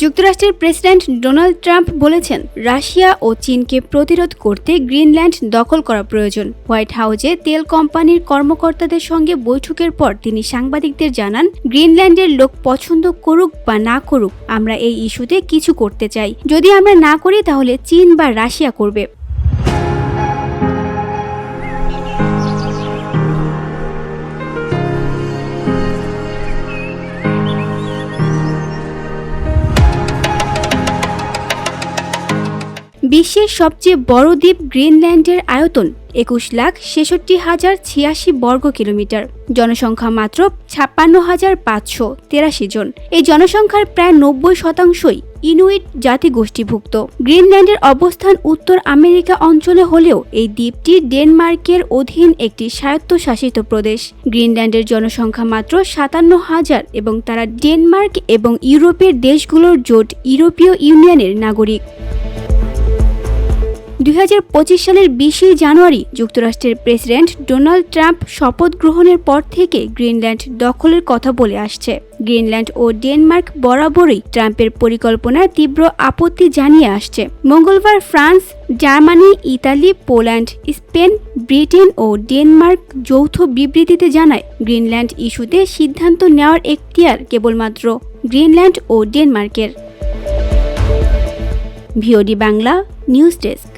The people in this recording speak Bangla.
যুক্তরাষ্ট্রের প্রেসিডেন্ট ডোনাল্ড ট্রাম্প বলেছেন, রাশিয়া ও চীনকে প্রতিরোধ করতে গ্রিনল্যান্ড দখল করা প্রয়োজন। হোয়াইট হাউসে তেল কোম্পানির কর্মকর্তাদের সঙ্গে বৈঠকের পর তিনি সাংবাদিকদের জানান, গ্রিনল্যান্ডের লোক পছন্দ করুক বা না করুক, আমরা এই ইস্যুতে কিছু করতে চাই। যদি আমরা না করি তাহলে চীন বা রাশিয়া করবে। বিশ্বের সবচেয়ে বড় দ্বীপ গ্রিনল্যান্ডের আয়তন 21,66,086 বর্গ কিলোমিটার, জনসংখ্যা মাত্র 56,583 জন। এই জনসংখ্যার প্রায় 90%ই ইনুইট জাতিগোষ্ঠীভুক্ত। গ্রিনল্যান্ডের অবস্থান উত্তর আমেরিকা অঞ্চলে হলেও এই দ্বীপটি ডেনমার্কের অধীন একটি স্বায়ত্তশাসিত প্রদেশ। গ্রিনল্যান্ডের জনসংখ্যা মাত্র 57,000 এবং তারা ডেনমার্ক এবং ইউরোপের দেশগুলোর জোট ইউরোপীয় ইউনিয়নের নাগরিক। 2025 সালের 20 জানুয়ারি যুক্তরাষ্ট্রের প্রেসিডেন্ট ডোনাল্ড ট্রাম্প শপথ গ্রহণের পর থেকে গ্রিনল্যান্ড দখলের কথা বলে আসছে। গ্রিনল্যান্ড ও ডেনমার্ক বরাবরই ট্রাম্পের পরিকল্পনায় তীব্র আপত্তি জানিয়ে আসছে। মঙ্গলবার France, Germany, Italy, Poland, Spain, Britain ও ডেনমার্ক যৌথ বিবৃতিতে জানায়, গ্রিনল্যান্ড ইস্যুতে সিদ্ধান্ত নেওয়ার এখতিয়ার কেবলমাত্র গ্রিনল্যান্ড ও ডেনমার্কের। VOD Bangla news desk.